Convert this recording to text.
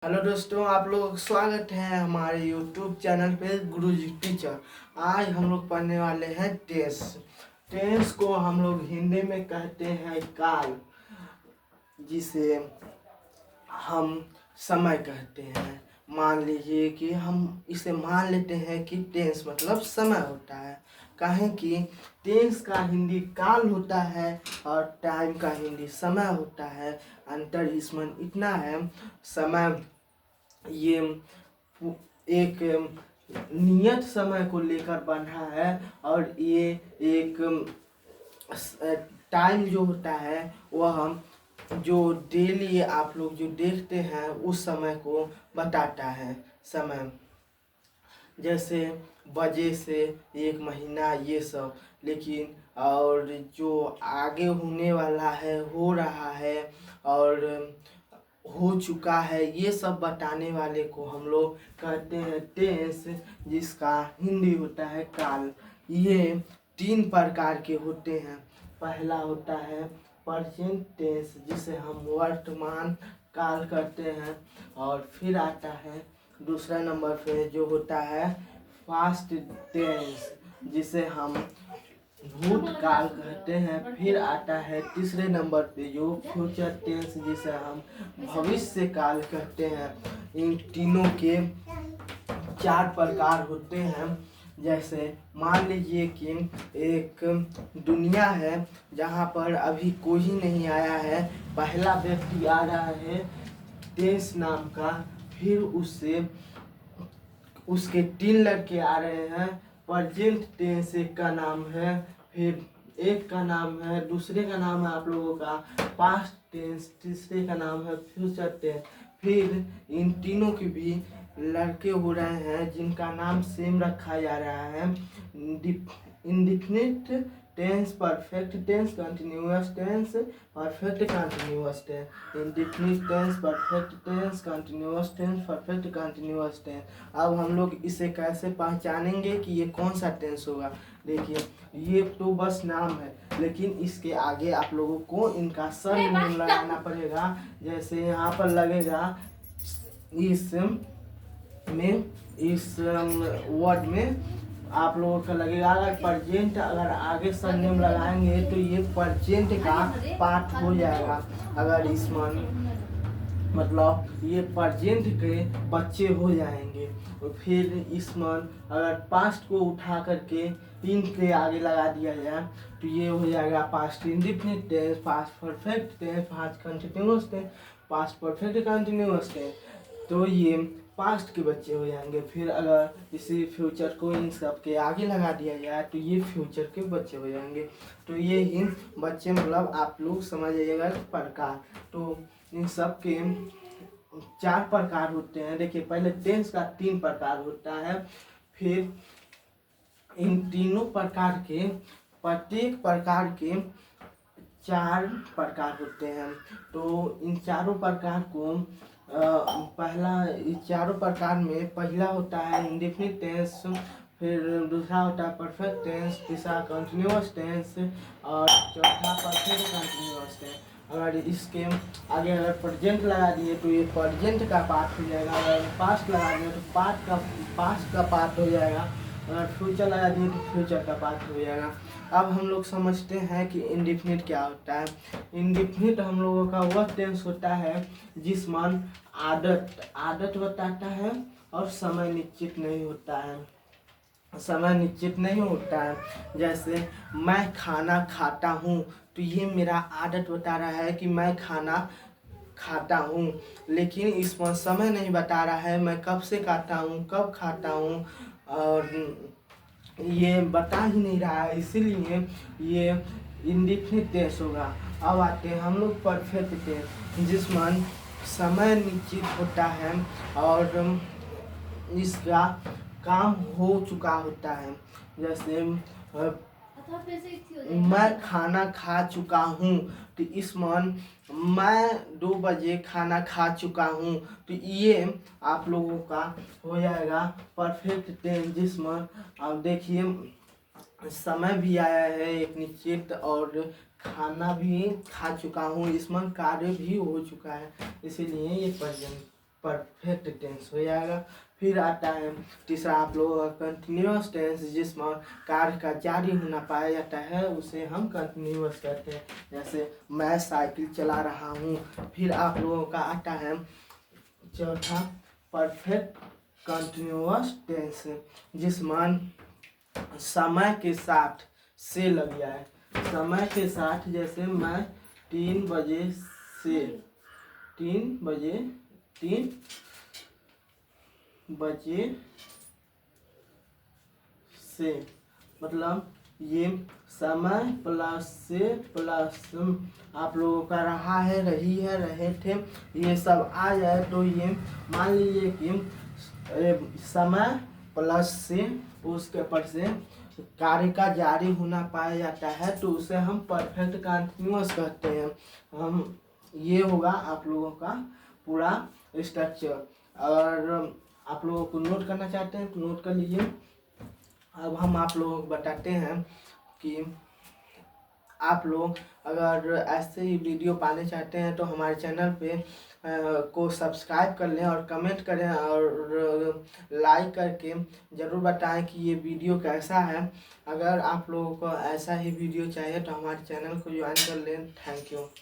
Hello दोस्तों, आप लोग स्वागत है हमारे यूट्यूब चैनल पे गुरुजी टीचर। आज हम लोग पढ़ने वाले हैं टेंस। टेंस को हम लोग हिंदी में कहते हैं काल, जिसे हम समय कहते हैं। मान लीजिए कि हम इसे मान लेते हैं कि टेंस मतलब समय होता है। काहे कि टेंस का हिंदी काल होता है और टाइम का हिंदी समय होता है। अंतर इसमें इतना है, समय ये एक नियत समय को लेकर बंधा है और ये एक टाइम जो होता है वह हम जो डेली आप लोग जो देखते हैं उस समय को बताता है। समय जैसे बजे से एक महीना ये सब, लेकिन और जो आगे होने वाला है, हो रहा है और हो चुका है, ये सब बताने वाले को हम लोग कहते हैं टेंस, जिसका हिंदी होता है काल। ये तीन प्रकार के होते हैं। पहला होता है प्रेजेंट टेंस, जिसे हम वर्तमान काल कहते हैं, और फिर आता है दूसरा नंबर पे जो होता है पास्ट टेंस, जिसे हम भूतकाल कहते हैं। फिर आता है तीसरे नंबर पे जो फ्यूचर टेंस, जिसे हम भविष्य काल कहते हैं। इन तीनों के चार प्रकार होते हैं। जैसे मान लीजिए कि एक दुनिया है जहाँ पर अभी कोई नहीं आया है, पहला व्यक्ति आ रहा है टेंस नाम का, फिर उससे उसके तीन लड़के आ रहे हैं। प्रेजेंट टेंस एक का नाम है, फिर एक का नाम है, दूसरे का नाम है आप लोगों का पास्ट टेंस, तीसरे का नाम है फ्यूचर टेंस। फिर इन तीनों के भी लड़के हो रहे हैं जिनका नाम सेम रखा जा रहा है। Indefinite tense, perfect tense, continuous tense, perfect continuous tense. Indefinite tense, perfect tense, continuous tense, perfect continuous tense. अब हम लोग इसे कैसे पहचानेंगे कि ये कौन सा टेंस होगा? देखिए, ये तो बस नाम है, लेकिन इसके आगे आप लोगों को इनका सरनेम लगाना पड़ेगा। जैसे यहाँ पर लगेगा इस वर्ड में आप लोगों का लगेगा, अगर प्रेजेंट अगर आगे सरनेम लगाएंगे तो ये प्रेजेंट का पार्ट हो जाएगा। अगर इसमें मतलब ये प्रेजेंट के बच्चे हो जाएंगे। और फिर इसमें अगर पास्ट को उठा करके इन के आगे लगा दिया जाए तो ये हो जाएगा past indefinite tense, past perfect tense, past continuous tense, past perfect continuous tense. तो ये पास्ट के बच्चे हो जाएंगे। फिर अगर इसी फ्यूचर को इन सब के आगे लगा दिया जाए तो ये फ्यूचर के बच्चे हो जाएंगे। तो ये ही बच्चे मतलब आप लोग समझ जाइएगा प्रकार। तो इन सब के चार प्रकार होते हैं। देखिए, पहले टेंस का तीन प्रकार होता है, फिर इन तीनों प्रकार के प्रत्येक प्रकार के चार प्रकार होते हैं। तो इन चारों प्रकार को पहला, इस चारों प्रकार में पहला होता है इंडेफिनिट टेंस, फिर दूसरा होता है परफेक्ट टेंस, तीसरा कंटिन्यूअस टेंस और चौथा परफेक्ट कंटिन्यूअस टेंस। अगर इसके आगे अगर प्रेजेंट लगा दिए तो ये प्रेजेंट का पार्ट हो जाएगा। अगर पास्ट लगा दिए तो पास्ट का पार्ट हो जाएगा। अगर फ्यूचर लगा दिए तो फ्यूचर का पार्ट हो जाएगा। अब हम लोग समझते हैं कि इंडेफिनिट क्या होता है। इंडेफिनिट हम लोगों का वह टेंस होता है जिसमें आदत बताता है और समय निश्चित नहीं होता है। समय निश्चित नहीं होता है। जैसे मैं खाना खाता हूँ, तो ये मेरा आदत बता रहा है कि मैं खाना खाता हूँ, लेकिन इसमें समय नहीं बता रहा है मैं कब से खाता हूँ, कब खाता हूँ, और ये बता ही नहीं रहा है, इसीलिए ये इंडेफिनिट टेंस होगा। अब आते हैं हम लोग परफेक्ट टेंस, जिसमें समय निश्चित होता है और इसका काम हो चुका होता है। जैसे मैं खाना खा चुका हूँ, तो इसमें मैं 2 बजे खाना खा चुका हूँ, तो ये आप लोगों का हो जाएगा परफेक्ट टेंस, जिसमें आप देखिए समय भी आया है एक निश्चित और खाना भी खा चुका हूँ, इसमें कार्य भी हो चुका है, इसीलिए ये प्रेजेंट परफेक्ट टेंस हो जाएगा। फिर आता है तीसरा आप लोगों का कंटिन्यूअस टेंस, जिसमें कार्य का जारी होना पाया जाता है उसे हम कंटिन्यूअस कहते हैं। जैसे मैं साइकिल चला रहा हूँ। फिर आप लोगों का आता है चौथा परफेक्ट कंटिन्यूअस टेंस, जिसमें समय के साथ से लग जाए। समय के साथ जैसे मैं 3 बजे से 3 बजे से, मतलब ये समय प्लस से प्लस आप लोगों का रहा है, रही है, रहे थे, ये सब आ जाए तो ये मान लीजिए कि समय प्लस से उसके ऊपर से कार्य का जारी होना पाया जाता है तो उसे हम परफेक्ट कंटिन्यूअस कहते हैं। हम ये होगा आप लोगों का पूरा स्ट्रक्चर। और आप लोगों को नोट करना चाहते हैं तो नोट कर लीजिए। अब हम आप लोगों को बताते हैं कि आप लोग अगर ऐसे ही वीडियो पाने चाहते हैं तो हमारे चैनल पे को सब्सक्राइब कर लें और कमेंट करें और लाइक करके ज़रूर बताएं कि ये वीडियो कैसा है। अगर आप लोगों को ऐसा ही वीडियो चाहिए तो हमारे चैनल को ज्वाइन कर लें। Thank you.